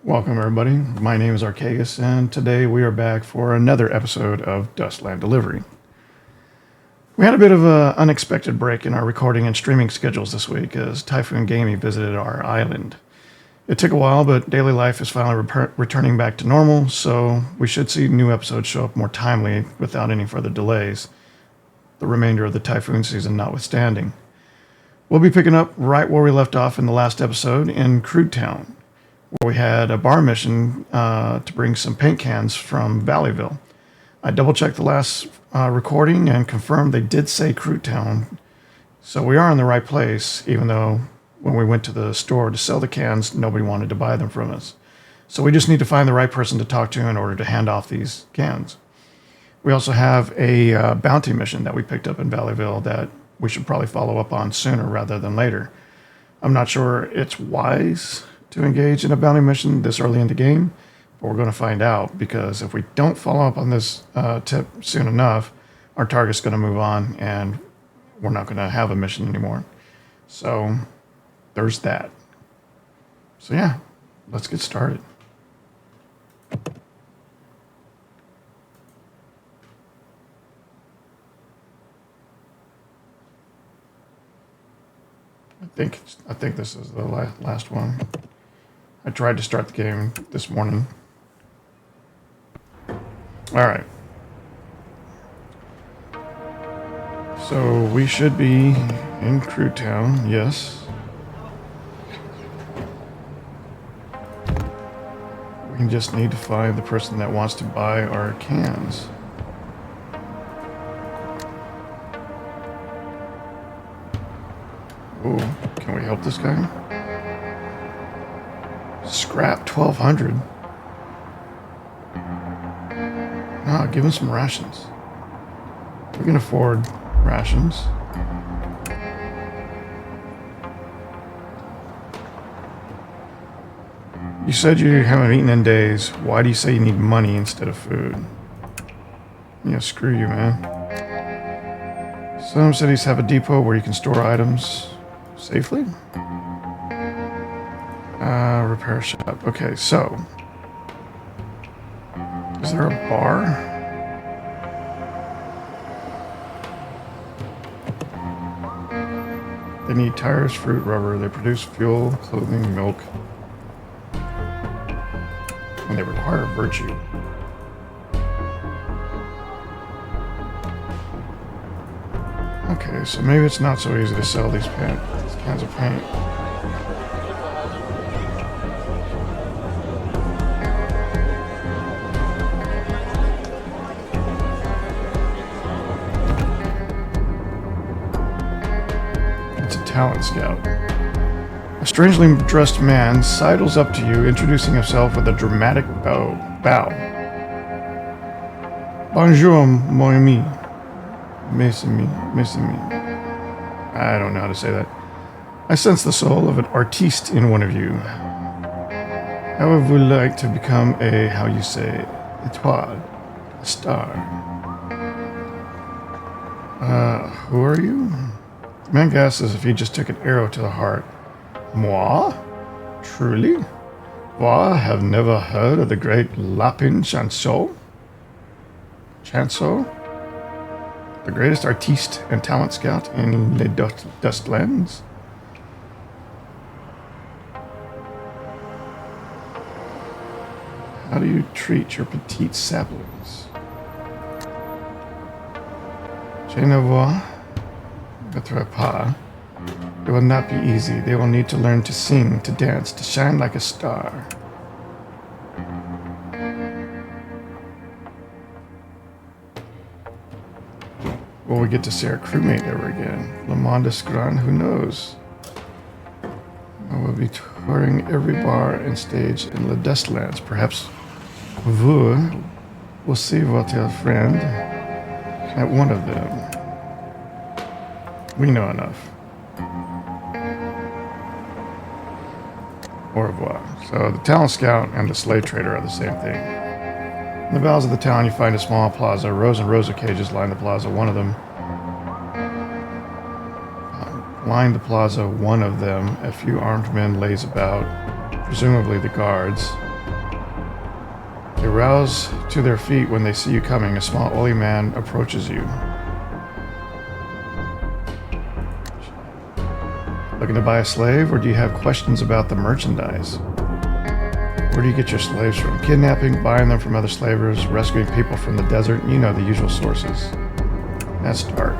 Welcome, everybody. My name is Archeagus, and today we are back for another episode of Dustland Delivery. We had a bit of an unexpected break in our recording and streaming schedules this week as Typhoon Gaming visited our island. It took a while, but daily life is finally returning back to normal, so we should see new episodes show up more timely without any further delays, the remainder of the typhoon season notwithstanding. We'll be picking up right where we left off in the last episode in Crudetown, where we had a bar mission to bring some paint cans from Valleyville. I double-checked the last recording and confirmed they did say Crudetown, so we are in the right place, even though when we went to the store to sell the cans, nobody wanted to buy them from us. So we just need to find the right person to talk to in order to hand off these cans. We also have a bounty mission that we picked up in Valleyville that we should probably follow up on sooner rather than later. I'm not sure it's wise to engage in a bounty mission this early in the game, but we're going to find out, because if we don't follow up on this tip soon enough, our target's going to move on and we're not going to have a mission anymore. So there's that. So yeah, let's get started. I think this is the last one. I tried to start the game this morning. All right. So we should be in Crudetown, yes. We just need to find the person that wants to buy our cans. Ooh, can we help this guy? Scrap 1,200. Ah, give him some rations. We can afford rations. You said you haven't eaten in days. Why do you say you need money instead of food? Yeah, screw you, man. Some cities have a depot where you can store items safely. Repair shop. Okay, so is there a bar? They need tires, fruit, rubber. They produce fuel, clothing, milk, and they require virtue. Okay, so maybe it's not so easy to sell these cans of paint. It's a talent scout. A strangely dressed man sidles up to you, introducing himself with a dramatic bow. Bonjour, mon ami. Mes amis. I don't know how to say that. I sense the soul of an artiste in one of you. How would you like to become a, how you say, étoile, a star? Who are you? The man gasps as if he just took an arrow to the heart. Moi? Truly? I have never heard of the great Lapin Chanson? Chanson? The greatest artiste and talent scout in Les Dustlands? How do you treat your petite saplings? Je ne vois pas. It will not be easy. They will need to learn to sing, to dance, to shine like a star. Will we get to see our crewmate ever again? Le Monde Grand, who knows? We'll be touring every bar and stage in the Dustlands. Perhaps vous will see votre friend at one of them. We know enough. Au revoir. So the talent scout and the slave trader are the same thing. In the bowels of the town, you find a small plaza. Rows and rows of cages line the plaza. One of them lined the plaza, one of them, a few armed men lays about, presumably the guards. They rouse to their feet when they see you coming. A small oily man approaches you. Looking to buy a slave, or do you have questions about the merchandise? Where do you get your slaves from? Kidnapping, buying them from other slavers, rescuing people from the desert. You know the usual sources. That's dark.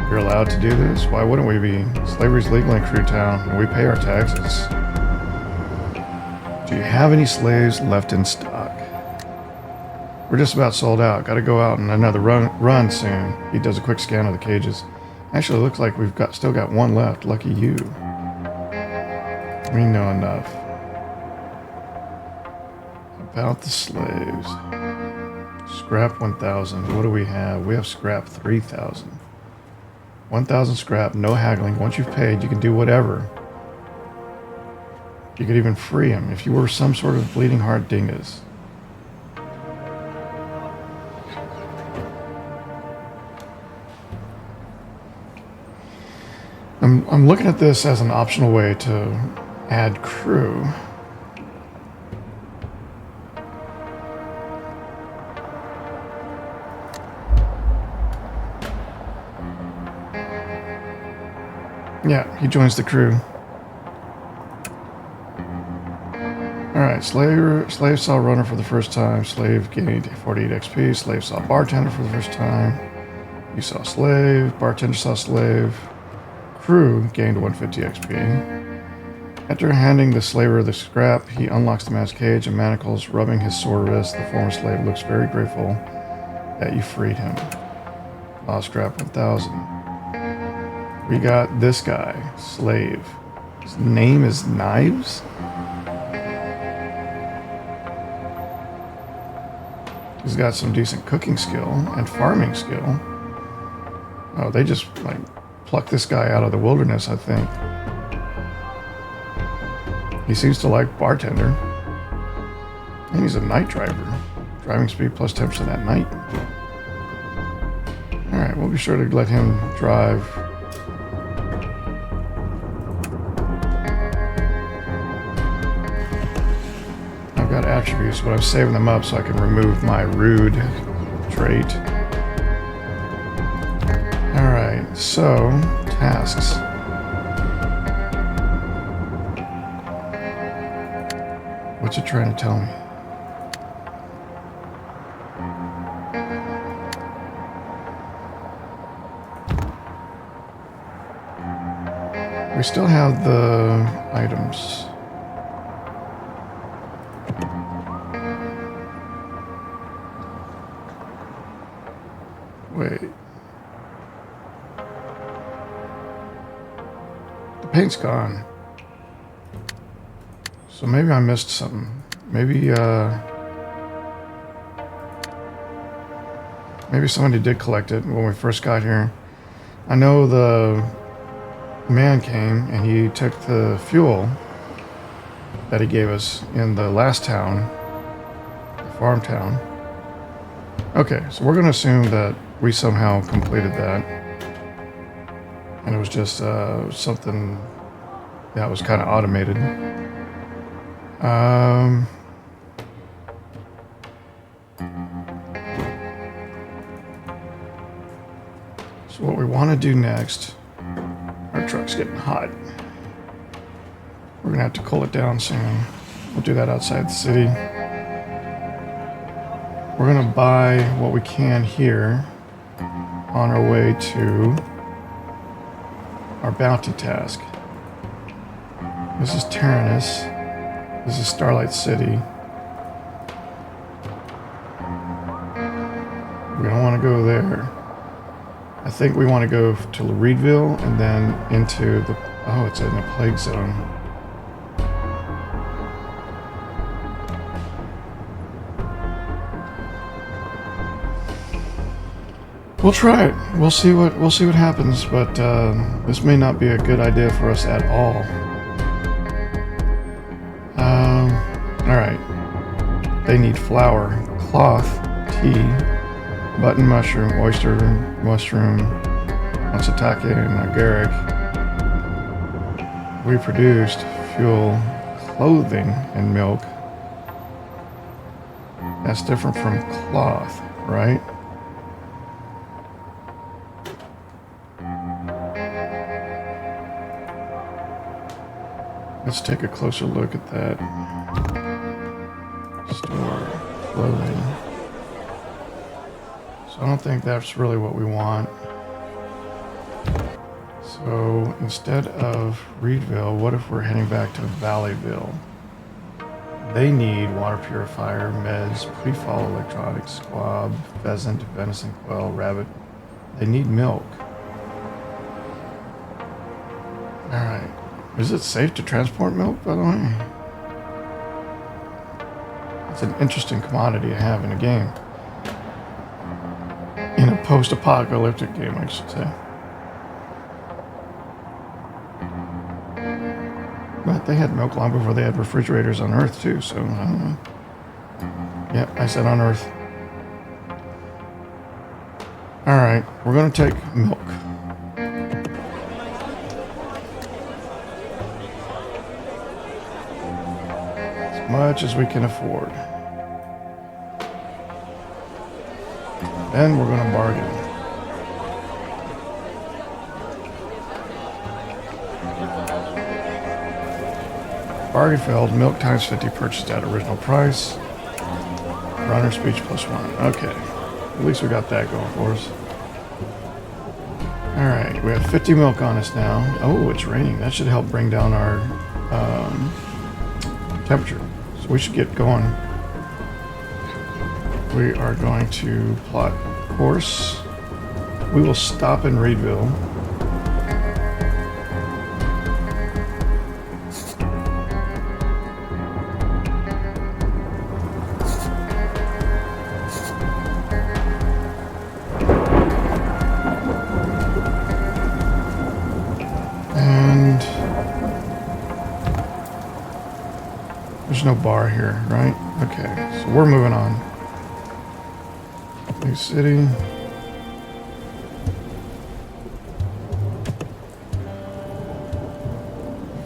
You're allowed to do this? Why wouldn't we be? Slavery's legal in Crudetown, and we pay our taxes. Do you have any slaves left in stock? We're just about sold out. Got to go out on another run soon. He does a quick scan of the cages. Actually, it looks like we've still got one left. Lucky you. We know enough. About the slaves. Scrap 1,000. What do we have? We have scrap 3,000. 1,000 scrap, no haggling. Once you've paid, you can do whatever. You could even free him if you were some sort of bleeding heart dingus. I'm looking at this as an optional way to add crew. Yeah, he joins the crew. Alright, slave saw runner for the first time. Slave gained 48 XP. Slave saw bartender for the first time. You saw slave. Bartender saw slave. Crew gained 150 XP. After handing the slaver the scrap, he unlocks the man's cage and manacles, rubbing his sore wrist. The former slave looks very grateful that you freed him. Lost scrap 1,000. We got this guy, slave. His name is Knives? He's got some decent cooking skill and farming skill. Oh, they just like plucked this guy out of the wilderness, I think. He seems to like bartender. And he's a night driver. Driving speed plus 10% at night. Alright, we'll be sure to let him drive. I've got attributes, but I'm saving them up so I can remove my rude trait. Alright, so, tasks. What's it trying to tell me? We still have the items. Wait. The paint's gone. So maybe I missed something. Maybe somebody did collect it when we first got here. I know the man came and he took the fuel that he gave us in the last town, the farm town. Okay, so we're going to assume that we somehow completed that. And it was just something that was kind of automated. So what we want to do next, our truck's getting hot. We're going to have to cool it down soon. We'll do that outside the city. We're going to buy what we can here on our way to our bounty task. This is Tyrannus. This is Starlight City. We don't want to go there. I think we want to go to Reedville and then into the... Oh, it's in a plague zone. We'll try it. We'll see what happens, but this may not be a good idea for us at all. All right. They need flour, cloth, tea, button mushroom, oyster mushroom, matsutake, and agaric. We produced fuel, clothing, and milk. That's different from cloth, right? Let's take a closer look at that. Store clothing. So I don't think that's really what we want. So instead of Reedville, what if we're heading back to Valleyville? They need water purifier, meds, pre-fall electronics, squab, pheasant, venison, quail, rabbit. They need milk. Alright. Is it safe to transport milk, by the way? It's an interesting commodity to have in a game. In a post-apocalyptic game, I should say. But they had milk long before they had refrigerators on Earth, too, so I don't know. Yep, I said on Earth. Alright, we're going to take milk. As much as we can afford. Then we're going to bargain. Bargain failed. Milk times 50 purchased at original price. Runner speech +1. Okay. At least we got that going for us. Alright, we have 50 milk on us now. Oh, it's raining. That should help bring down our temperature. So we should get going. We are going to plot course. We will stop in Reedville. And there's no bar here, right? Okay, so we're moving on. New city.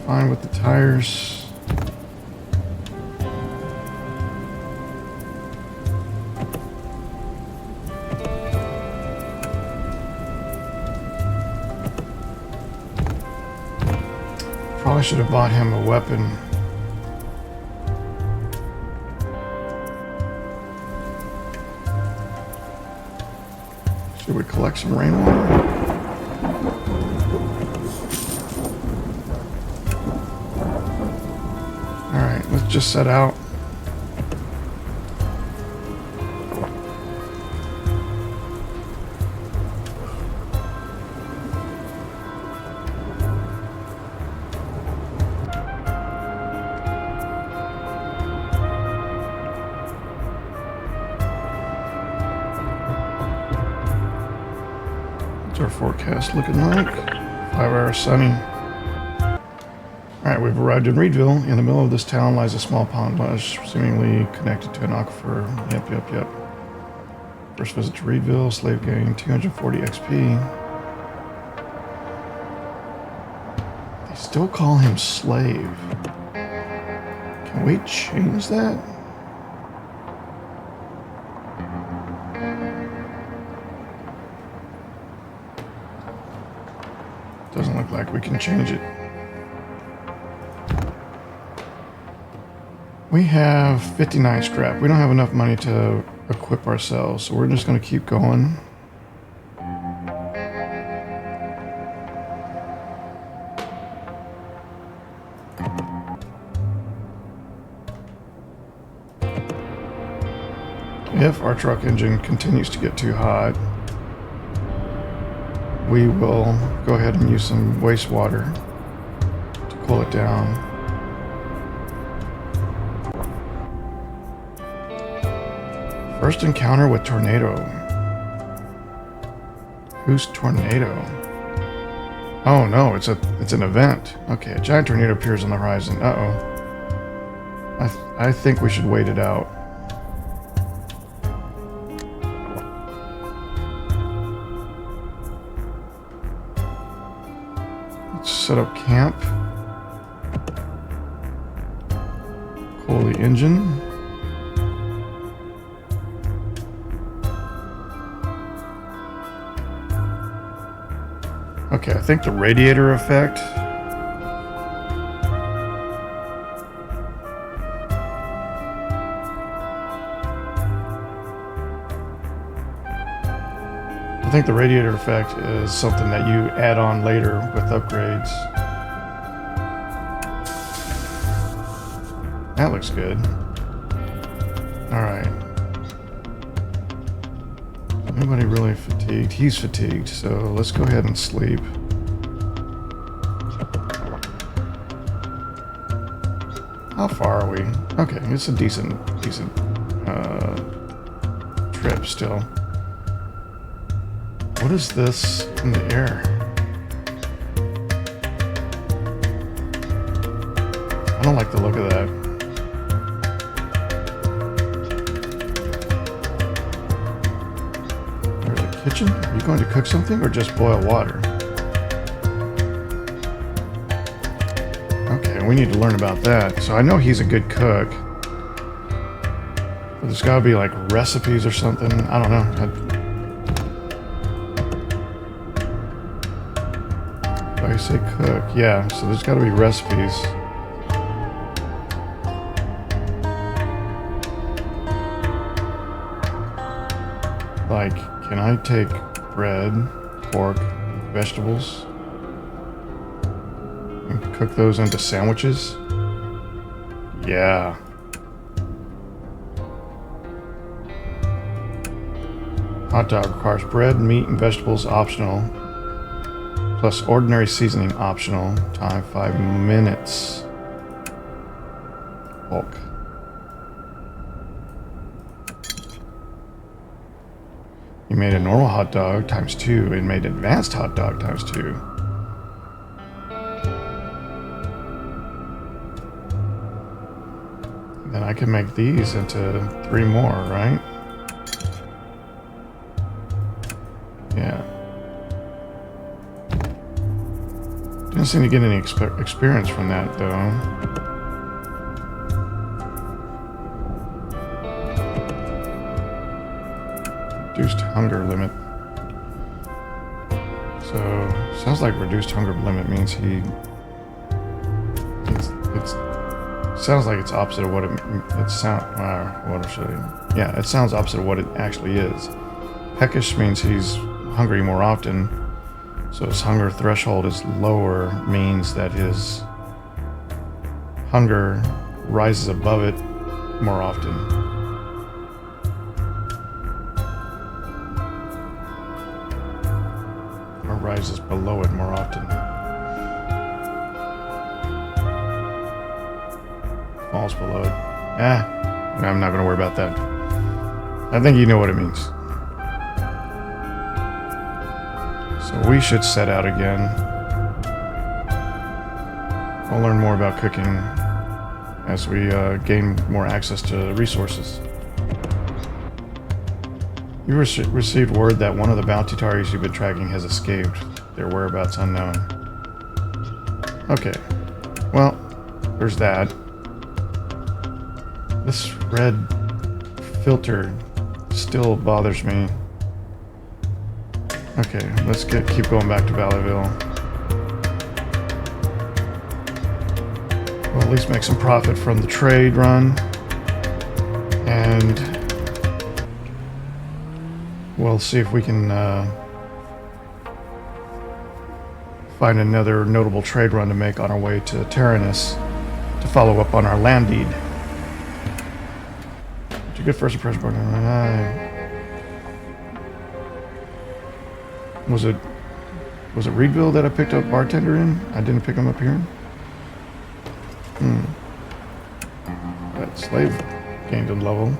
Fine with the tires. Probably should have bought him a weapon. Should we collect some rainwater? Alright, let's just set out. What's our forecast looking like? 5 hours sunny. Alright, we've arrived in Reedville. In the middle of this town lies a small pond, seemingly connected to an aquifer. Yep. First visit to Reedville, slave gang, 240 XP. They still call him slave. Can we change that? Doesn't look like we can change it. We have 59 scrap. We don't have enough money to equip ourselves, so we're just going to keep going. If our truck engine continues to get too hot, we will go ahead and use some wastewater to cool it down. First encounter with tornado. Who's tornado? Oh no, it's an event. Okay, a giant tornado appears on the horizon. Uh-oh. I think we should wait it out. Let's set up camp. Cool the engine. Okay, I think the radiator effect. I think the radiator effect is something that you add on later with upgrades. That looks good. Alright. Nobody really fatigued. He's fatigued, so let's go ahead and sleep. How far are we? Okay, it's a decent trip still. What is this in the air? I don't like the look of that. There's a kitchen? Are you going to cook something or just boil water? Okay, we need to learn about that. So I know he's a good cook. But there's got to be like recipes or something. I don't know. I say cook, yeah, so there's got to be recipes. Like, can I take bread, pork, vegetables, and cook those into sandwiches? Yeah. Hot dog requires bread, meat, and vegetables optional. Plus ordinary seasoning optional. Time 5 minutes. Bulk. You made a normal hot dog times 2 and made advanced hot dog times 2. Then I can make these into 3 more, right? Yeah. Didn't seem to get any experience from that, though. Reduced hunger limit. So, sounds like reduced hunger limit means he... It's sounds like it's opposite of what it sounds... what should I... Yeah, it sounds opposite of what it actually is. Peckish means he's hungry more often. So his hunger threshold is lower, means that his hunger rises above it more often. Or rises below it more often. Falls below it. I'm not going to worry about that. I think you know what it means. So we should set out again. We'll learn more about cooking as we gain more access to resources. You received word that one of the bounty targets you've been tracking has escaped. Their whereabouts unknown. Okay. Well, there's that. This red filter still bothers me. Okay, let's keep going back to Valleyville. We'll at least make some profit from the trade run. And we'll see if we can find another notable trade run to make on our way to Tyrannus to follow up on our land deed. It's a good first impression. Was it Reedville that I picked up bartender in? I didn't pick him up here. That slave gained a level.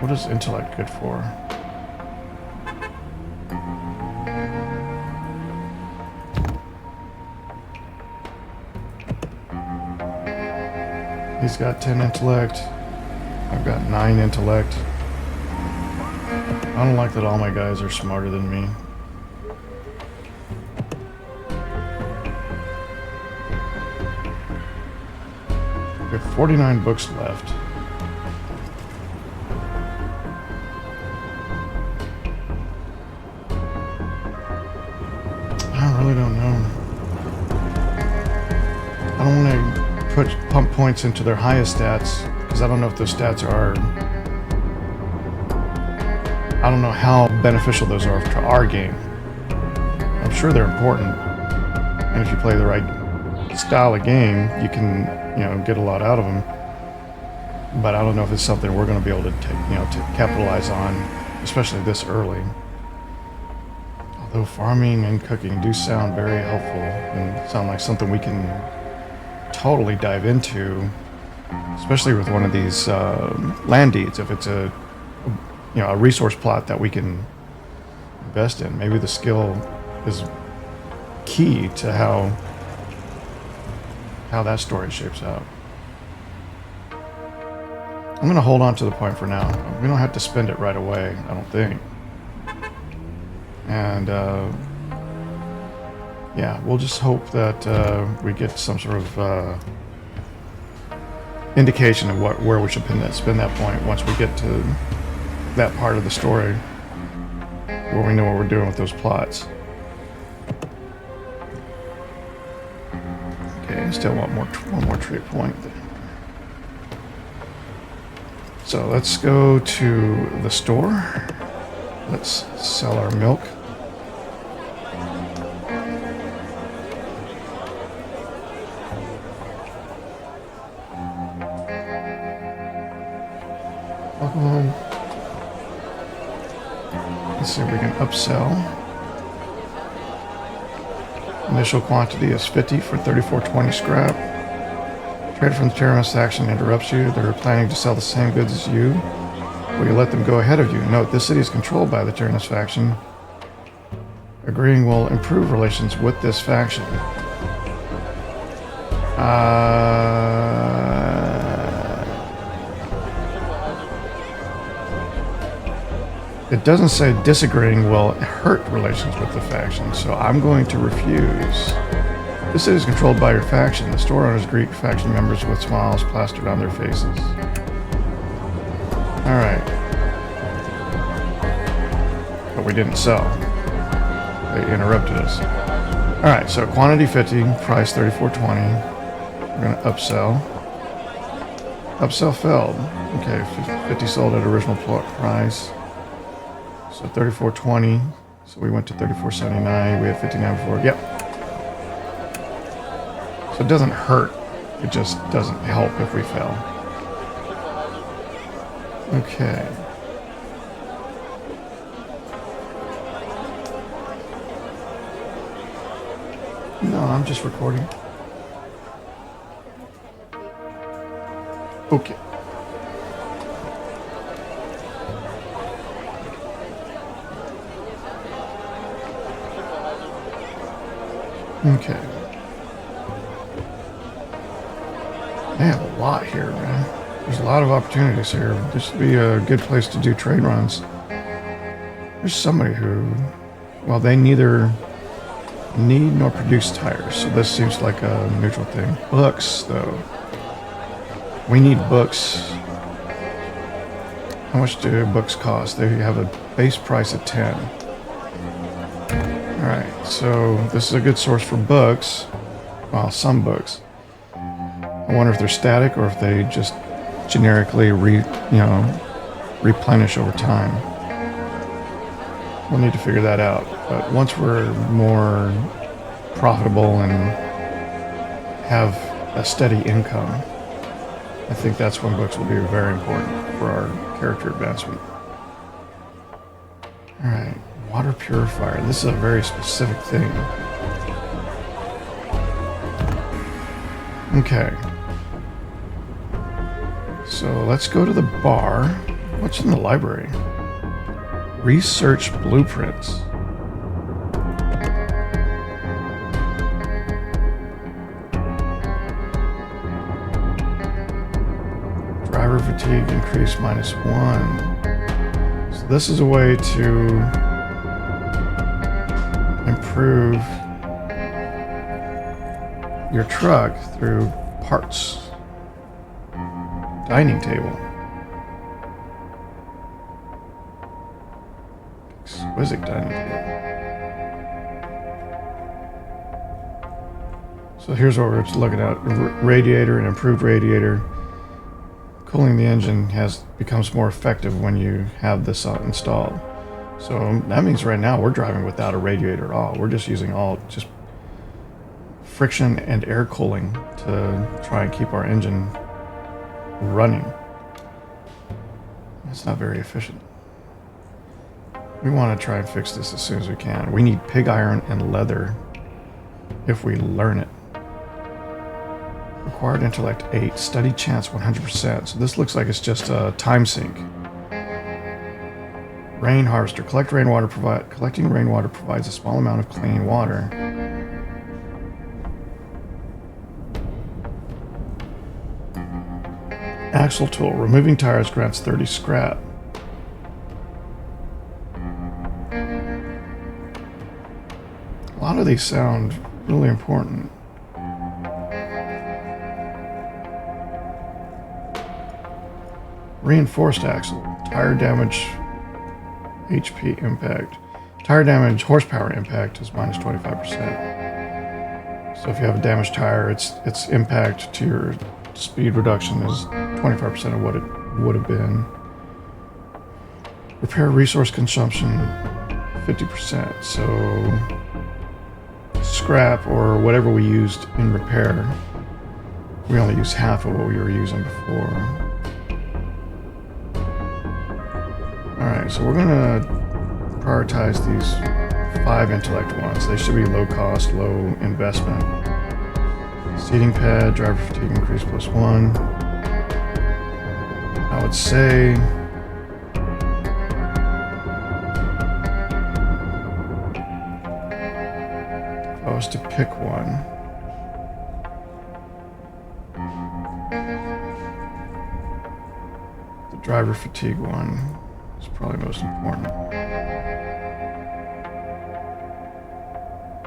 What is intellect good for? He's got 10 intellect. I've got 9 intellect. I don't like that all my guys are smarter than me. We have 49 books left. I really don't know. I don't want to pump points into their highest stats because I don't know if those stats are. I don't know how beneficial those are to our game. I'm sure they're important, and if you play the right style of game, you can, get a lot out of them. But I don't know if it's something we're going to be able to to capitalize on, especially this early. Although farming and cooking do sound very helpful and sound like something we can totally dive into, especially with one of these land deeds. If it's a resource plot that we can invest in, maybe the skill is key to how that story shapes out. I'm going to hold on to the point for now. We don't have to spend it right away, I don't think. And we'll just hope that we get some sort of indication of where we should spend that point once we get to that part of the story where we know what we're doing with those plots. Okay, I still want one more trade point. So let's go to the store. Let's sell our milk. Alcohol. Let's see if we can upsell. Initial quantity is 50 for 3420 scrap. Trader from the terrorist faction interrupts you. They're planning to sell the same goods as you. Will you let them go ahead of you? Note, this city is controlled by the terrorist faction. Agreeing will improve relations with this faction. It doesn't say disagreeing will hurt relations with the faction, so I'm going to refuse. This city is controlled by your faction. The store owners greet faction members with smiles plastered on their faces. Alright. But we didn't sell. They interrupted us. Alright, so quantity 50, price 34.20. We're going to upsell. Upsell failed. Okay, 50 sold at original price. So 34.20. So we went to 34.79. We had 59 before. Yep. So it doesn't hurt. It just doesn't help if we fail. Okay. No, I'm just recording. Okay. Okay. They have a lot here, man. There's a lot of opportunities here. This would be a good place to do trade runs. There's somebody who, well, they neither need nor produce tires, so this seems like a neutral thing. Books, though. We need books. How much do books cost? They have a base price of 10. Alright, so this is a good source for books. Well, some books. I wonder if they're static or if they just generically replenish over time. We'll need to figure that out. But once we're more profitable and have a steady income, I think that's when books will be very important for our character advancement. Alright, water purifier. This is a very specific thing. Okay. So let's go to the bar. What's in the library? Research blueprints. Driver fatigue increased -1. So this is a way to improve your truck through parts. Dining table. Exquisite dining table. So here's what we're looking at. Radiator, an improved radiator. Cooling the engine becomes more effective when you have this installed. So that means right now we're driving without a radiator at all. We're just using just friction and air cooling to try and keep our engine running. That's not very efficient. We want to try and fix this as soon as we can. We need pig iron and leather if we learn it. Required intellect 8, study chance 100%. So this looks like it's just a time sink. Rain harvester. Collecting rainwater provides a small amount of clean water. Axle tool. Removing tires grants 30 scrap. A lot of these sound really important. Reinforced axle. Tire damage HP impact. Tire damage horsepower impact is minus 25%. So if you have a damaged tire, its impact to your speed reduction is 25% of what it would have been. Repair resource consumption 50%. So scrap or whatever we used in repair, we only use half of what we were using before. Alright, so we're going to prioritize these 5 intellect ones. They should be low cost, low investment. Seating pad, driver fatigue increase +1. I would say if I was to pick one, the driver fatigue one is probably most important.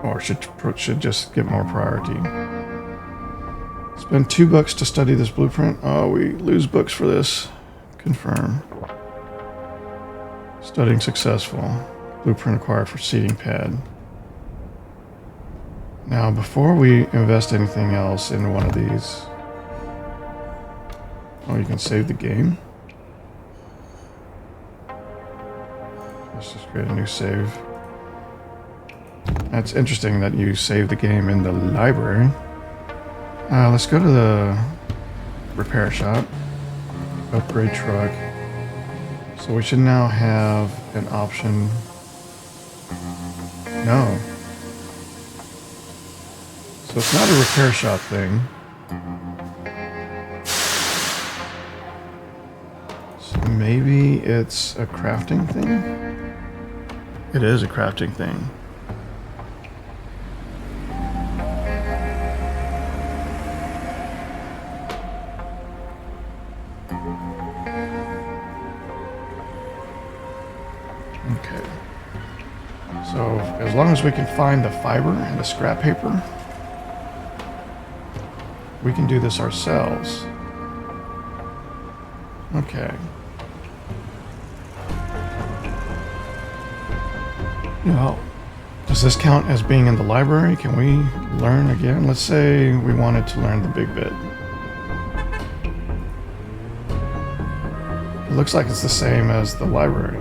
Or should just get more priority. Spend $2 to study this blueprint. Oh, we lose books for this. Confirm. Studying successful. Blueprint acquired for seating pad. Now, before we invest anything else in one of these, oh, you can save the game. Let's just create a new save. That's interesting that you save the game in the library. Let's go to the repair shop. Upgrade truck. So we should now have an option. No. So it's not a repair shop thing. So maybe it's a crafting thing? It is a crafting thing. Okay. So as long as we can find the fiber and the scrap paper, we can do this ourselves. Okay. Now, does this count as being in the library? Can we learn again? Let's say we wanted to learn the big bit. It looks like it's the same as the library.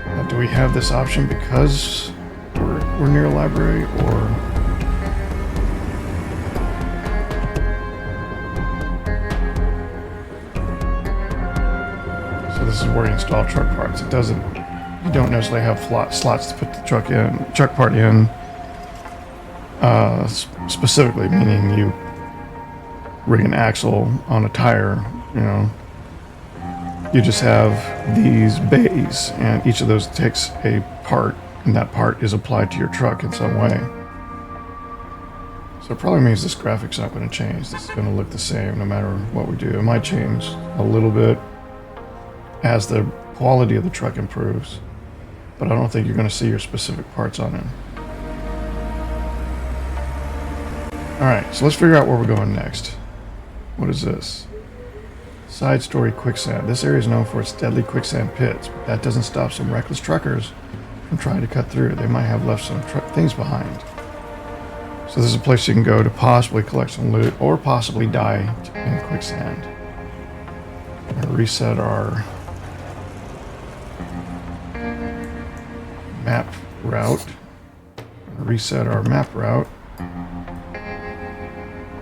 Now, do we have this option because we're near a library, or... So this is where you install truck parts. It doesn't... You don't necessarily have slots to put the truck part in, specifically, meaning you rig an axle on a tire, you know. You just have these bays, and each of those takes a part, and that part is applied to your truck in some way. So it probably means this graphic's not going to change. This is going to look the same no matter what we do. It might change a little bit as the quality of the truck improves, but I don't think you're going to see your specific parts on it. Alright, so let's figure out where we're going next. What is this? Side story quicksand. This area is known for its deadly quicksand pits, but that doesn't stop some reckless truckers from trying to cut through. They might have left some things behind. So this is a place you can go to possibly collect some loot or possibly die in quicksand. We'll reset our map route. Reset our map route.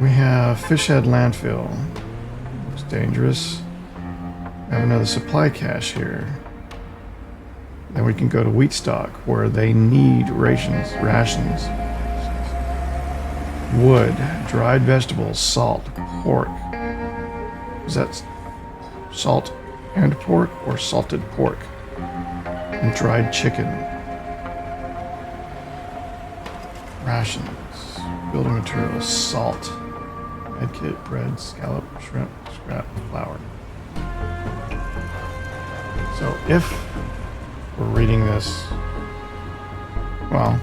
We have Fishhead Landfill. Looks dangerous. We have another supply cache here. Then we can go to Wheatstock, where they need rations. Wood, dried vegetables, salt, pork. Is that salt and pork or salted pork? And dried chicken. Rations, building materials, salt, medkit, bread, scallop, shrimp, scrap, flour. So if we're reading this, well,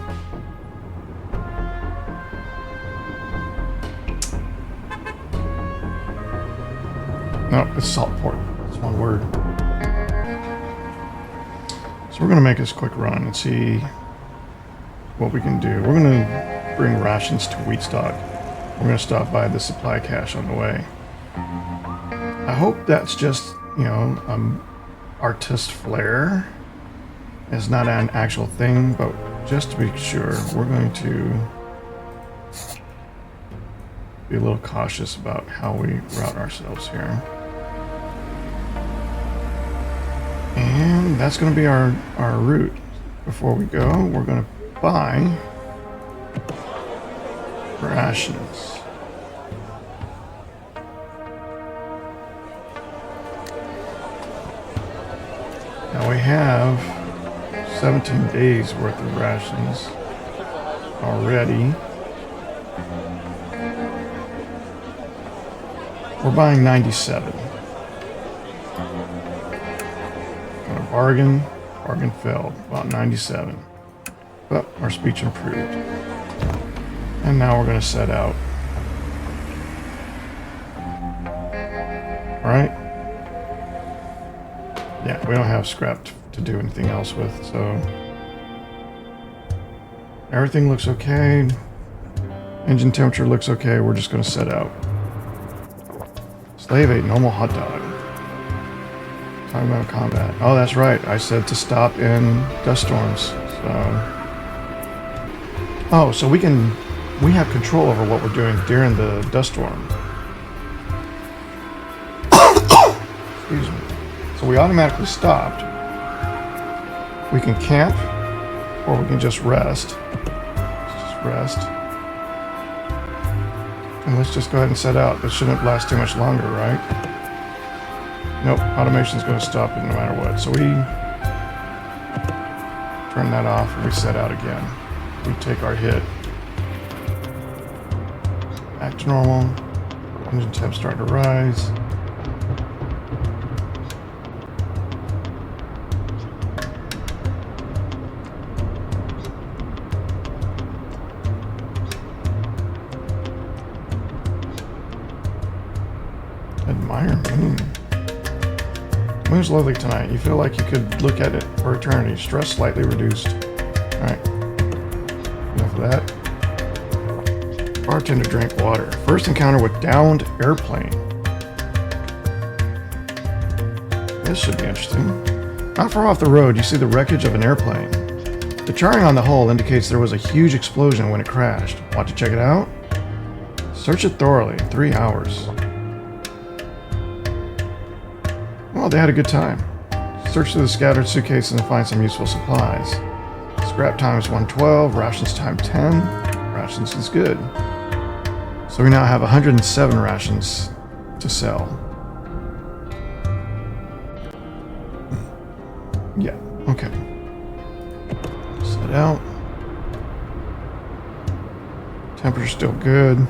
no, it's salt pork. It's one word. So we're going to make this quick run and see what we can do. We're going to bring rations to Wheatstock. We're going to stop by the supply cache on the way. I hope that's just, you know, artist flair. It's not an actual thing, but just to be sure, we're going to be a little cautious about how we route ourselves here. And that's going to be our route. Before we go, we're going to buy rations. Now we have 17 days worth of rations already. We're buying 97. Got a bargain failed, about 97. But our speech improved. And now we're going to set out. Alright? Yeah, we don't have scrap to do anything else with, so everything looks okay. Engine temperature looks okay. We're just going to set out. Slave ate normal hot dog. Talking about combat. Oh, that's right. I said to stop in dust storms. So... Oh, so we have control over what we're doing during the dust storm. Excuse me. So we automatically stopped. We can camp, or we can just rest. Let's just rest. And let's just go ahead and set out. This shouldn't last too much longer, right? Nope, automation's going to stop it no matter what. So we turn that off and we set out again. We take our hit. Back to normal. Engine temps start to rise. Admire moon. Moon's lovely tonight. You feel like you could look at it for eternity. Stress slightly reduced. Alright. Enough of that. Bartender drank water. First encounter with downed airplane. This should be interesting. Not far off the road, you see the wreckage of an airplane. The charring on the hull indicates there was a huge explosion when it crashed. Want to check it out? Search it thoroughly. 3 hours. Well, they had a good time. Search through the scattered suitcases and find some useful supplies. Scrap time is 112, rations time 10. Rations is good. So we now have 107 rations to sell. Yeah, okay. Set out. Temperature's still good.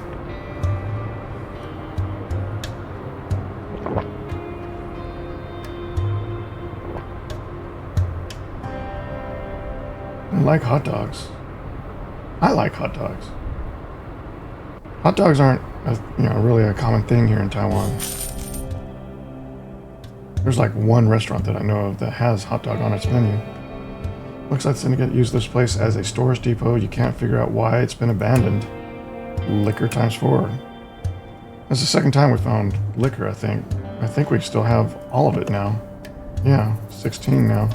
I like hot dogs. I like hot dogs. Hot dogs aren't, really a common thing here in Taiwan. There's like one restaurant that I know of that has hot dog on its menu. Looks like it's going to get used this place as a storage depot. You can't figure out why it's been abandoned. Liquor times 4. That's the second time we found liquor, I think. I think we still have all of it now. Yeah, 16 now.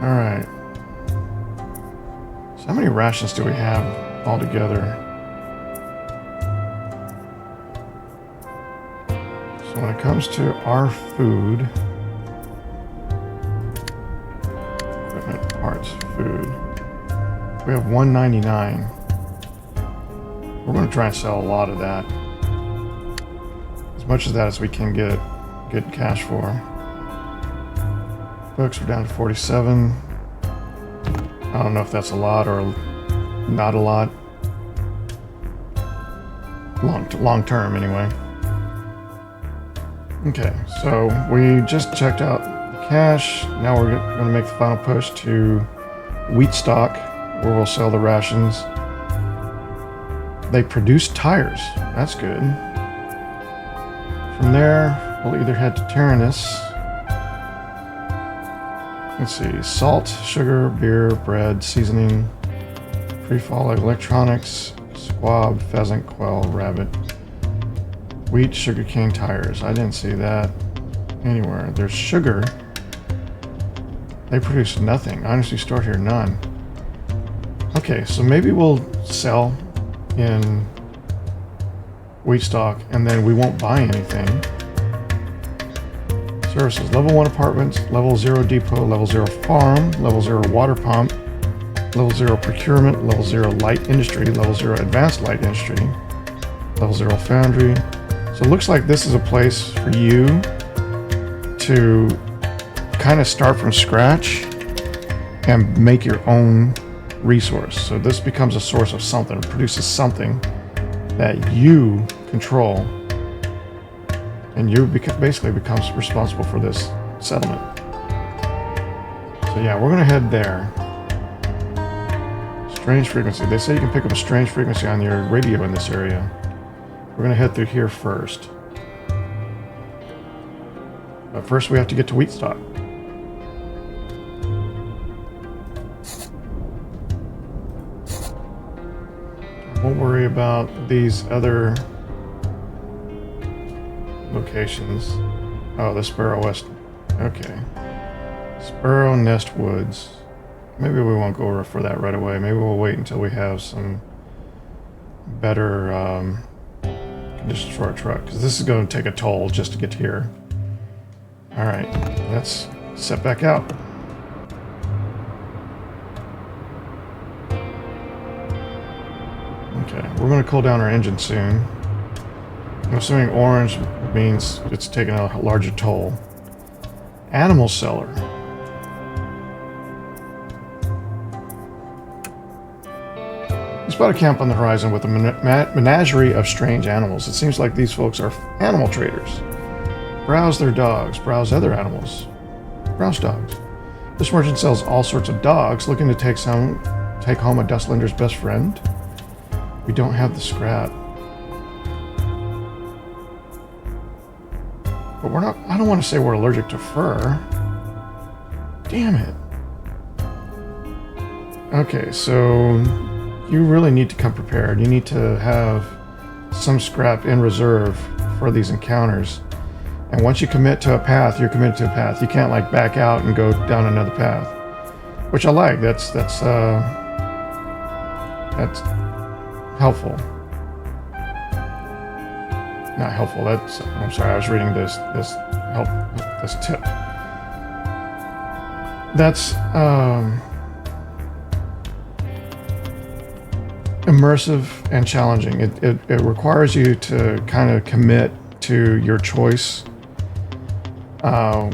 Alright. So how many rations do we have altogether? So when it comes to our food, equipment, parts, food, we have $1.99. We're going to try and sell a lot of that. As much of that as we can get cash for. Books, we're down to 47. I don't know if that's a lot or not a lot. Long term, anyway. Okay, so we just checked out cash. Now we're going to make the final push to wheat stock, where we'll sell the rations. They produce tires. That's good. From there, we'll either head to Tyrannus. Let's see. Salt, sugar, beer, bread, seasoning, pre-fall electronics, squab, pheasant, quail, rabbit, wheat, sugarcane, tires. I didn't see that anywhere. There's sugar. They produce nothing. Honestly, stored here, none. Okay, so maybe we'll sell in wheat stock and then we won't buy anything. Services, level 1 apartments, level 0 depot, level 0 farm, level 0 water pump, level 0 procurement, level 0 light industry, level 0 advanced light industry, level 0 foundry. So it looks like this is a place for you to kind of start from scratch and make your own resource. So this becomes a source of something, it produces something that you control, and you basically becomes responsible for this settlement. So yeah, we're gonna head there. Strange frequency. They say you can pick up a strange frequency on your radio in this area. We're gonna head through here first. But first we have to get to wheat stock. Won't worry about these other locations. Oh, the Sparrow West. Okay. Sparrow Nest Woods. Maybe we won't go over for that right away. Maybe we'll wait until we have some better conditions for our truck, because this is going to take a toll just to get here. Alright, let's set back out. Okay, we're going to cool down our engine soon. I'm assuming orange means it's taking a larger toll. Animal cellar. We spot a camp on the horizon with a menagerie of strange animals. It seems like these folks are animal traders. Browse their dogs, browse other animals. Browse dogs. This merchant sells all sorts of dogs, looking to take home a Dustlander's best friend. We don't have the scrap. But we're not, I don't want to say we're allergic to fur. Damn it. Okay, so you really need to come prepared. You need to have some scrap in reserve for these encounters. And once you commit to a path, you're committed to a path. You can't like back out and go down another path, which I like. That's helpful. Not helpful. I'm sorry. I was reading this tip. That's immersive and challenging. It requires you to kind of commit to your choice,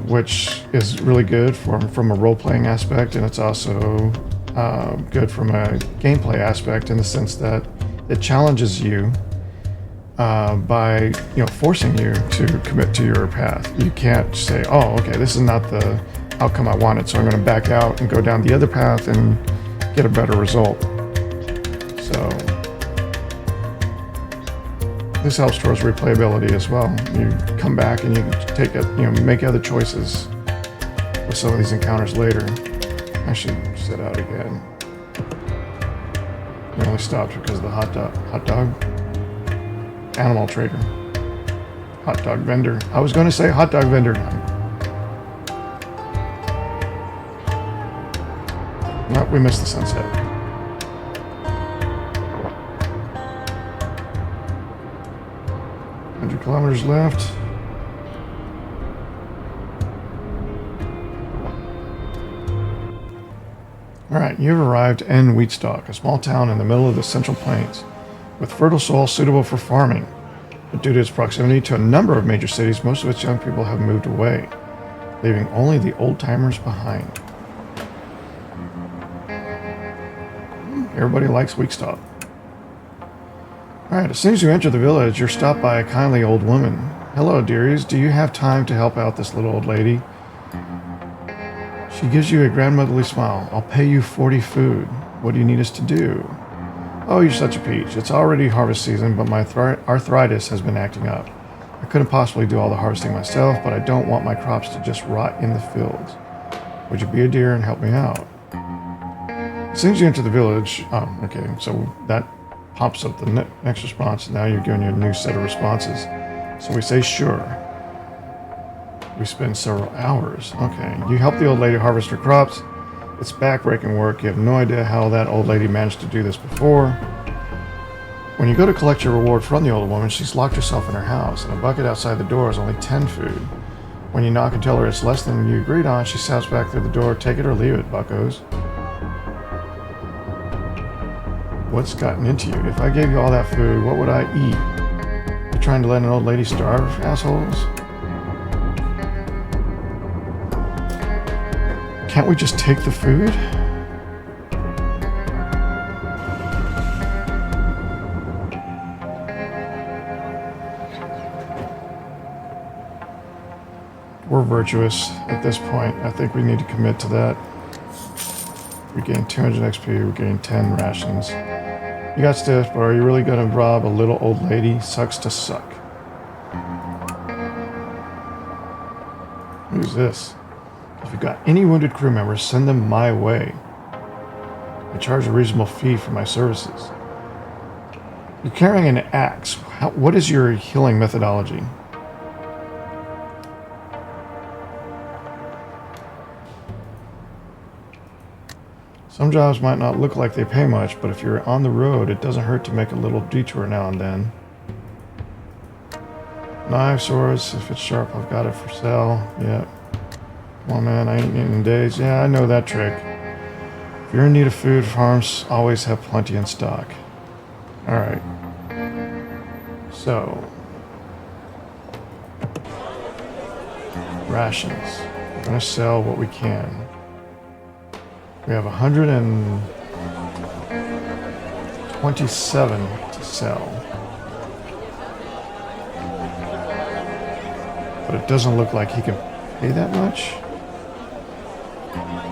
which is really good from a role-playing aspect, and it's also good from a gameplay aspect in the sense that it challenges you by forcing you to commit to your path. You can't say, oh, okay, this is not the outcome I wanted, so I'm going to back out and go down the other path and get a better result. So This helps towards replayability as well. You come back and you take it, make other choices with some of these encounters later. I should set out again. We only stopped because of the hot dog animal trader, hot dog vendor. I was going to say hot dog vendor. Nope, we missed the sunset. Kilometers left. Alright, you've arrived in Wheatstock, a small town in the middle of the Central Plains, with fertile soil suitable for farming. But due to its proximity to a number of major cities, most of its young people have moved away, leaving only the old-timers behind. Everybody likes Wheatstock. Alright, as soon as you enter the village, you're stopped by a kindly old woman. Hello, dearies. Do you have time to help out this little old lady? She gives you a grandmotherly smile. I'll pay you 40 food. What do you need us to do? Oh, you're such a peach. It's already harvest season, but my arthritis has been acting up. I couldn't possibly do all the harvesting myself, but I don't want my crops to just rot in the fields. Would you be a dear and help me out? As soon as you enter the village... Oh, okay, so that pops up the next response. Now you're giving you a new set of responses. So we say sure. We spend several hours. Okay, you help the old lady harvest her crops. It's backbreaking work. You have no idea how that old lady managed to do this before. When you go to collect your reward from the old woman, she's locked herself in her house, and a bucket outside the door is only 10 food. When you knock and tell her it's less than you agreed on, she shouts back through the door, take it or leave it, buckos. What's gotten into you? If I gave you all that food, what would I eat? You trying to let an old lady starve, assholes? Can't we just take the food? We're virtuous at this point. I think we need to commit to that. We gain 200 XP, we gain 10 rations. You got stiff, but are you really going to rob a little old lady? Sucks to suck. Who's this? If you've got any wounded crew members, send them my way. I charge a reasonable fee for my services. You're carrying an axe. What is your healing methodology? Some jobs might not look like they pay much, but if you're on the road, it doesn't hurt to make a little detour now and then. Knives, swords, if it's sharp, I've got it for sale. Yeah. Come on, man, I ain't eating in days. Yeah, I know that trick. If you're in need of food, farms always have plenty in stock. Alright. So. Rations. We're going to sell what we can. We have 127 to sell. But it doesn't look like he can pay that much.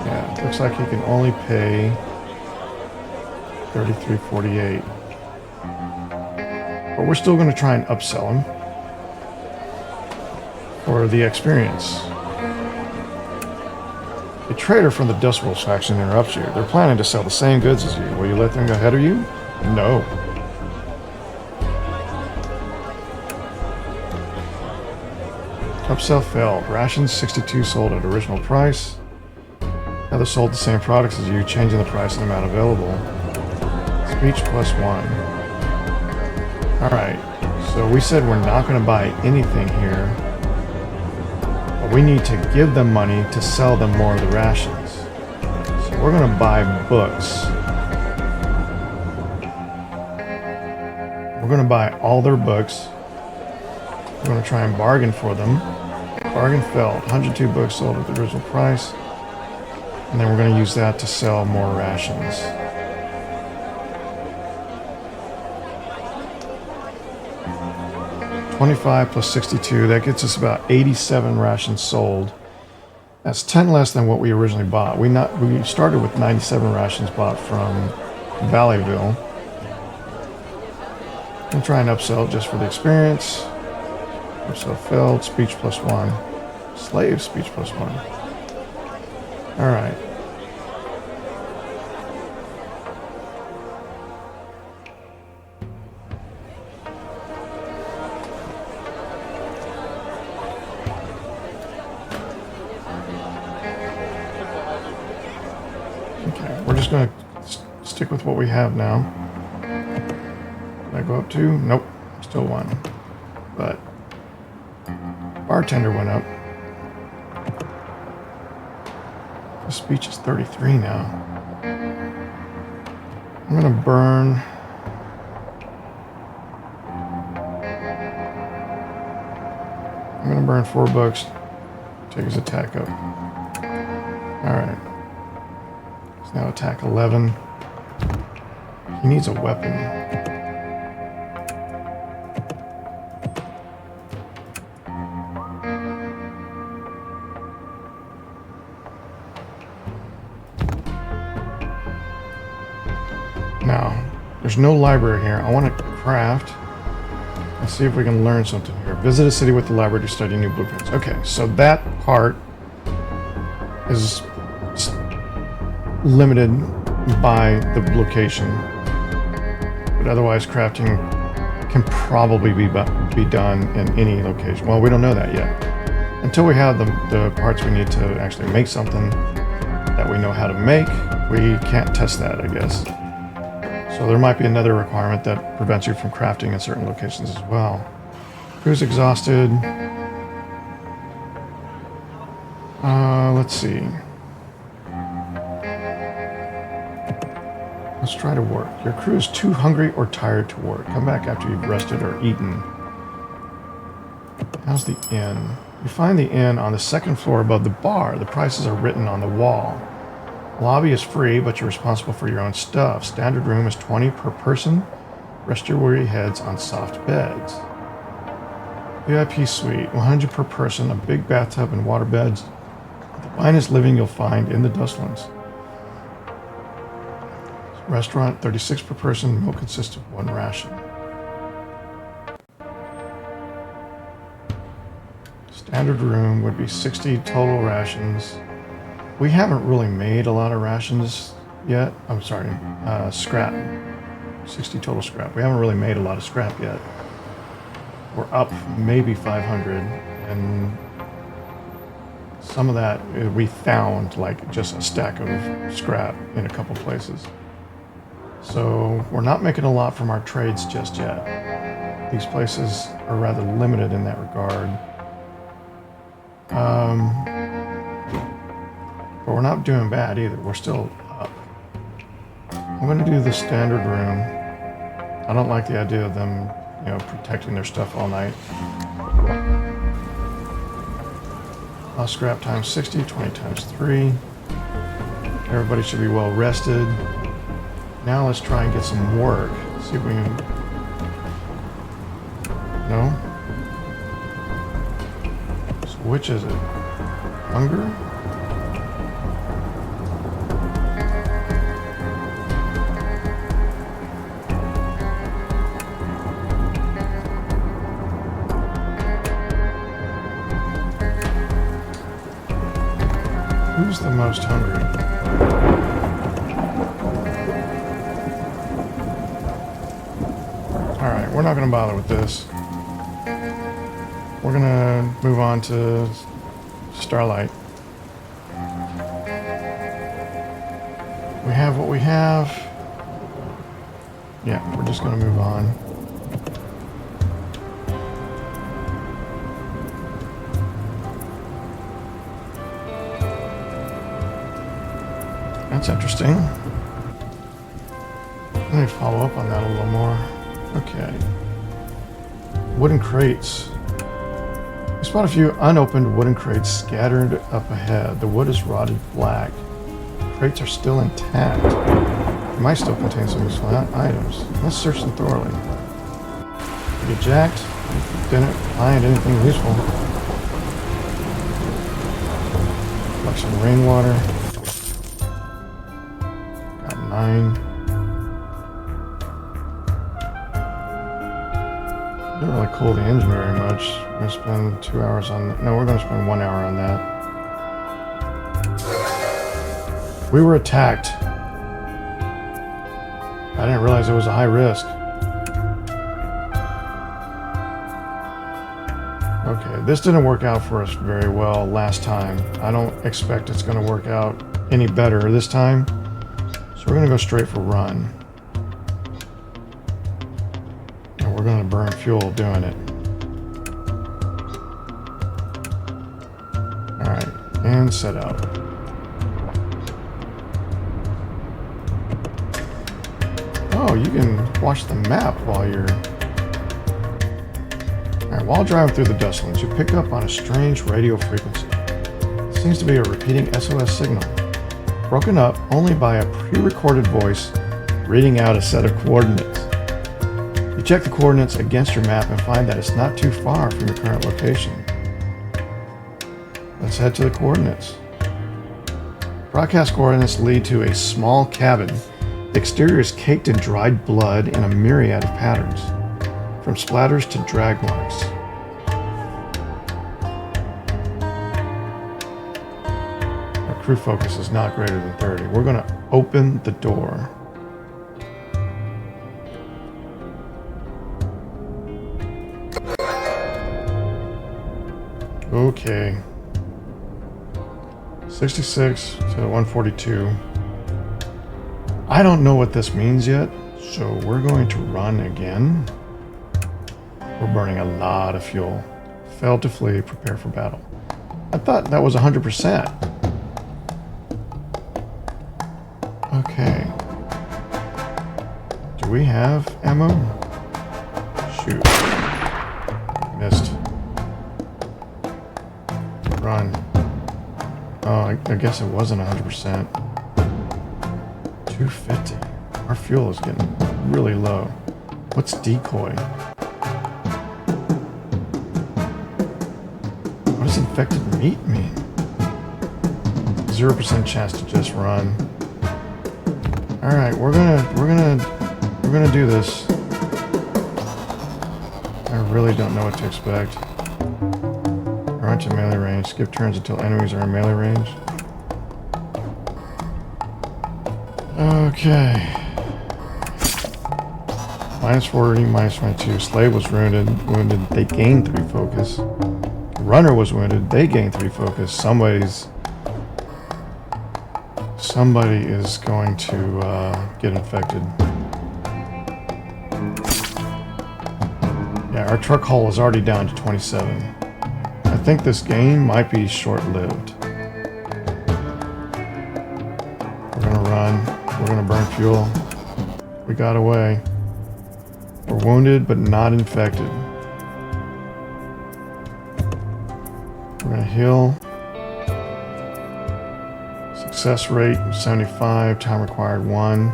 Yeah, it looks like he can only pay $33.48. But we're still going to try and upsell him for the experience. A trader from the Dust Wolves faction interrupts you. They're planning to sell the same goods as you. Will you let them go ahead of you? No. Upsell failed. Rations 62 sold at original price. Others sold the same products as you, changing the price and amount available. Speech +1. Alright, so we said we're not going to buy anything here. But we need to give them money to sell them more of the rations. So we're going to buy books. We're going to buy all their books. We're going to try and bargain for them. Bargain failed. 102 books sold at the original price. And then we're going to use that to sell more rations. $25 plus 62, that gets us about 87 rations sold. That's 10 less than what we originally bought. We started with 97 rations bought from Valleyville. And try and upsell just for the experience. Upsell failed. Speech +1. Slave speech +1. Alright. Okay, we're just going to stick with what we have now. Can I go up 2? Nope, still 1. But bartender went up. The speech is 33 now. I'm going to burn. I'm going to burn 4 bucks. Take his attack up. Alright. He's now attack 11. He needs a weapon. Now, there's no library here. I want to craft. Let's see if we can learn something here. Visit a city with the library to study new blueprints. Okay, so that part is limited by the location. But otherwise, crafting can probably be done in any location. Well, we don't know that yet. Until we have the parts we need to actually make something that we know how to make, we can't test that, I guess. So there might be another requirement that prevents you from crafting in certain locations as well. Who's exhausted? Let's see. Let's try to work. Your crew is too hungry or tired to work. Come back after you've rested or eaten. How's the inn? You find the inn on the 2nd floor above the bar. The prices are written on the wall. Lobby is free, but you're responsible for your own stuff. Standard room is 20 per person. Rest your weary heads on soft beds. VIP suite, 100 per person, a big bathtub and water beds. The finest living you'll find in the Dustlands. Restaurant, 36 per person. Meal consists of 1 ration. Standard room would be 60 total rations. We haven't really made a lot of rations yet. I'm sorry, scrap. 60 total scrap. We haven't really made a lot of scrap yet. We're up maybe 500, and some of that we found like just a stack of scrap in a couple places. So we're not making a lot from our trades just yet. These places are rather limited in that regard. But we're not doing bad either. We're still up. I'm going to do the standard room. I don't like the idea of them, protecting their stuff all night. Lost scrap times 60, 20 times 3. Everybody should be well rested. Now let's try and get some work. See if we can... No? So which is it? Hunger? Who's the most hungry? Alright, we're not going to bother with this. We're going to move on to Starlight. We have what we have. Yeah, we're just going to move on. That's interesting. Let me follow up on that a little more. Okay. Wooden crates. We spot a few unopened wooden crates scattered up ahead. The wood is rotted black. Crates are still intact. They might still contain some useful items. Let's search them thoroughly. Get jacked. Didn't find anything useful. Collection of rainwater. 9. cool the engine very much. We're going to spend 2 hours on... No, we're going to spend 1 hour on that. We were attacked. I didn't realize it was a high risk. Okay, this didn't work out for us very well last time. I don't expect it's going to work out any better this time. So we're going to go straight for run. And we're going to burn fuel doing it. Alright, and set out. Oh, you can watch the map while you're... Alright, while driving through the Dustlands, you pick up on a strange radio frequency. It seems to be a repeating SOS signal, broken up only by a pre-recorded voice reading out a set of coordinates. You check the coordinates against your map and find that it's not too far from your current location. Let's head to the coordinates. Broadcast coordinates lead to a small cabin. The exterior is caked in dried blood in a myriad of patterns, from splatters to drag marks. Our crew focus is not greater than 30. We're going to open the door. Okay. 66 to 142. I don't know what this means yet, so we're going to run again. We're burning a lot of fuel. Failed to flee, prepare for battle. I thought that was 100%. Okay. Do we have ammo? Shoot. Missed. Run. Oh, I guess it wasn't 100%. 250. Our fuel is getting really low. What's decoy? What does infected meat mean? 0% chance to just run. All right, we're gonna do this. I really don't know what to expect. Run to melee range. Skip turns until enemies are in melee range. Okay. Minus 40, minus 22. Slave was wounded. They gained 3 focus. Runner was wounded. They gained 3 focus. Somebody is going to get infected. Yeah, our truck hull is already down to 27. I think this gain might be short-lived. We're gonna run. We're gonna burn fuel. We got away. We're wounded, but not infected. We're gonna heal. Success rate 75. Time required 1.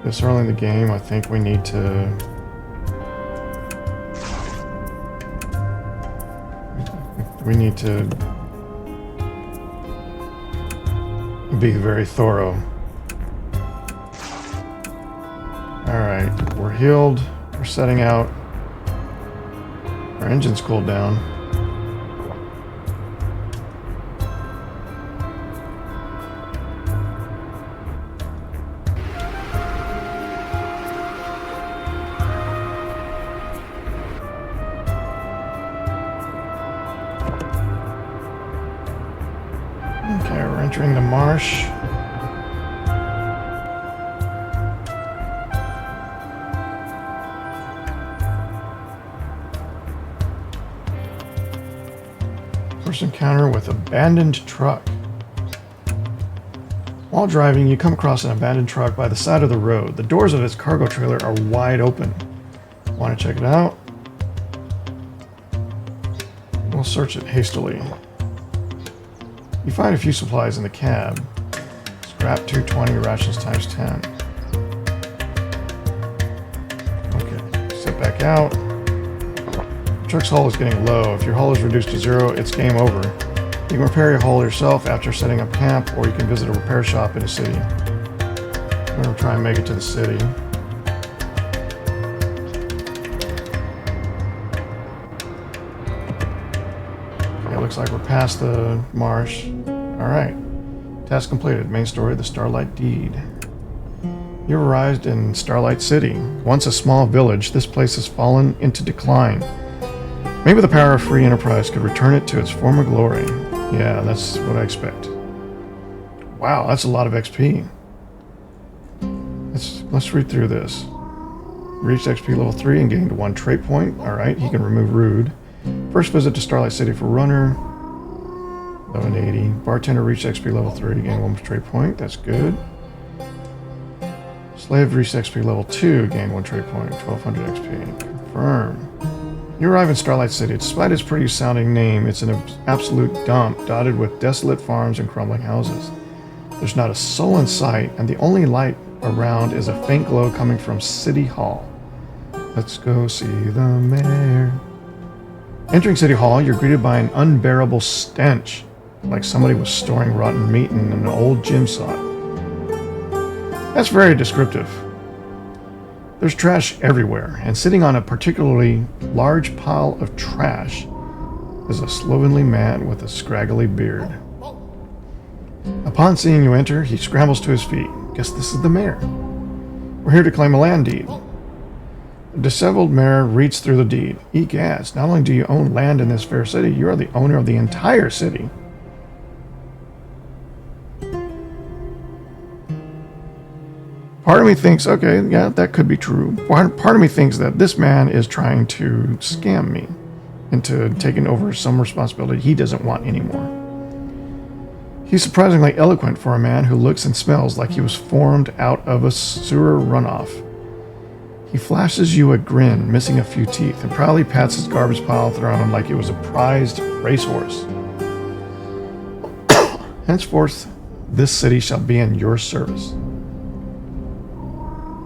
This early in the game, I think we need to... We need to be very thorough. Alright, we're healed. We're setting out. Our engine's cooled down. Okay, we're entering the marsh. First encounter with abandoned truck. While driving, you come across an abandoned truck by the side of the road. The doors of its cargo trailer are wide open. Want to check it out? We'll search it hastily. You find a few supplies in the cab. Scrap 220, rations times 10. Okay, step back out. Truck's hull is getting low. If your hull is reduced to 0, it's game over. You can repair your hull yourself after setting up camp, or you can visit a repair shop in a city. I'm going to try and make it to the city. looks like we're past the marsh. Alright. Task completed. Main story, the Starlight Deed. You arrived in Starlight City. Once a small village, this place has fallen into decline. Maybe the power of free enterprise could return it to its former glory. Yeah, that's what I expect. Wow, that's a lot of XP. Let's read through this. Reached XP level 3 and gained 1 trait point. Alright, he can remove Rude. First visit to Starlight City for runner. 1180. Bartender reached XP level 3, gained 1 trait point. That's good. Slave reached XP level 2, gained 1 trait point. 1200 XP. Confirm. You arrive in Starlight City. Despite its pretty sounding name, it's an absolute dump, dotted with desolate farms and crumbling houses. There's not a soul in sight, and the only light around is a faint glow coming from City Hall. Let's go see the mayor. Entering City Hall, you're greeted by an unbearable stench, like somebody was storing rotten meat in an old gym sock. That's very descriptive. There's trash everywhere, and sitting on a particularly large pile of trash is a slovenly man with a scraggly beard. Upon seeing you enter, he scrambles to his feet. Guess this is the mayor. We're here to claim a land deed. The disheveled mayor reads through the deed. Egads, not only do you own land in this fair city, you are the owner of the entire city. Part of me thinks, okay, yeah, that could be true. Part of me thinks that this man is trying to scam me into taking over some responsibility he doesn't want anymore. He's surprisingly eloquent for a man who looks and smells like he was formed out of a sewer runoff. He flashes you a grin, missing a few teeth, and proudly pats his garbage pile throne like it was a prized racehorse. Henceforth, this city shall be in your service.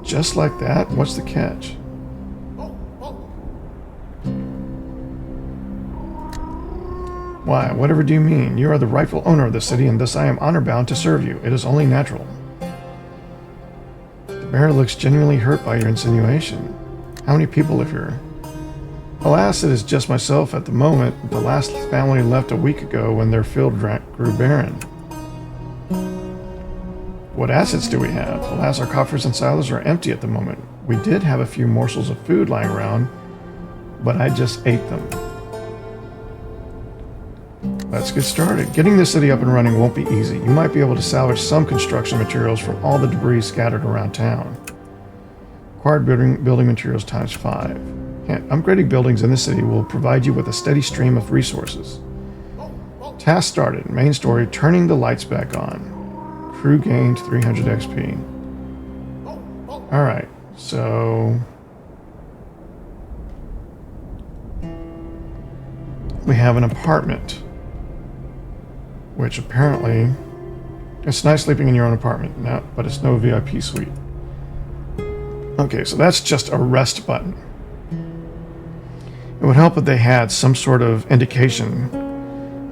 Just like that? What's the catch? Why, whatever do you mean? You are the rightful owner of the city, and thus I am honor-bound to serve you. It is only natural. The mayor looks genuinely hurt by your insinuation. How many people live here? Alas, it is just myself at the moment. The last family left a week ago when their field grew barren. What assets do we have? Alas, our coffers and silos are empty at the moment. We did have a few morsels of food lying around, but I just ate them. Let's get started. Getting this city up and running won't be easy. You might be able to salvage some construction materials from all the debris scattered around town. Required building materials times 5. Upgrading buildings in the city will provide you with a steady stream of resources. Task started. Main story, turning the lights back on. Crew gained 300 XP. Alright, so we have an apartment, which apparently it's nice sleeping in your own apartment, no, but it's no VIP suite. Okay, so that's just a rest button. It would help if they had some sort of indication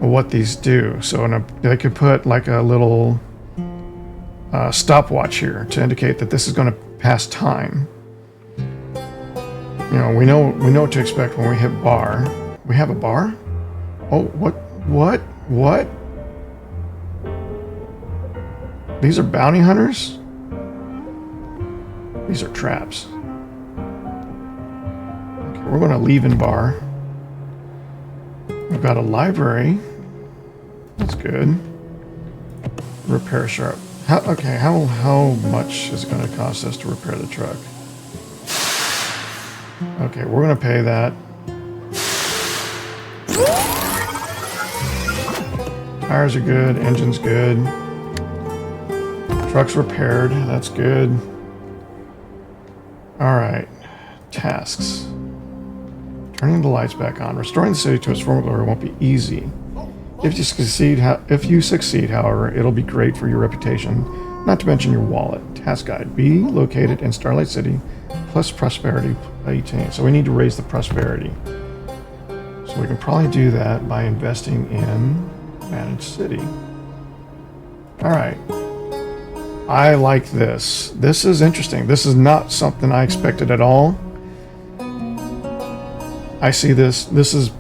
of what these do. So they could put like a little stopwatch here to indicate that this is going to pass time. You know, we know what to expect when we hit bar. We have a bar? Oh, what? These are bounty hunters? These are traps. Okay, we're going to leave in bar. We've got a library. That's good. Repair sharp. How much is it going to cost us to repair the truck? Okay, we're going to pay that. Tires are good, engine's good. Truck's repaired, that's good. Alright, tasks. Turning the lights back on. Restoring the city to its former glory won't be easy. If you succeed, however, it'll be great for your reputation, not to mention your wallet. Task guide. Be located in Starlight City, plus prosperity 18. So we need to raise the prosperity. So we can probably do that by investing in Managed City. Alright. I like this. This is interesting. This is not something I expected at all. I see this. This is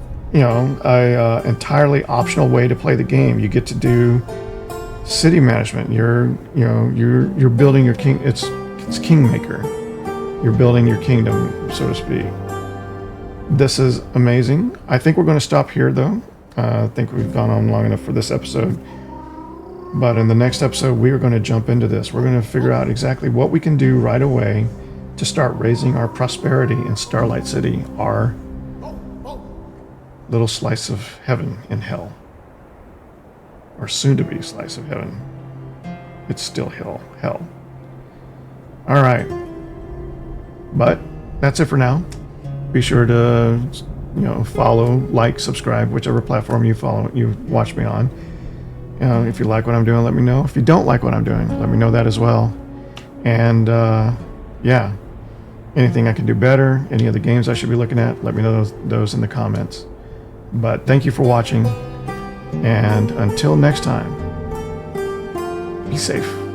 a entirely optional way to play the game. You get to do city management. You're building your king. It's kingmaker. You're building your kingdom, so to speak. This is amazing. I think we're going to stop here, though. I think we've gone on long enough for this episode. But in the next episode, we are going to jump into this. We're going to figure out exactly what we can do right away to start raising our prosperity in Starlight City, our little slice of heaven in hell. Or soon-to-be slice of heaven. It's still hell. All right. But that's it for now. Be sure to, follow, like, subscribe, whichever platform you watch me on. If you like what I'm doing, let me know. If you don't like what I'm doing, let me know that as well. And anything I can do better, any of the games I should be looking at, let me know those in the comments. But thank you for watching, and until next time, be safe.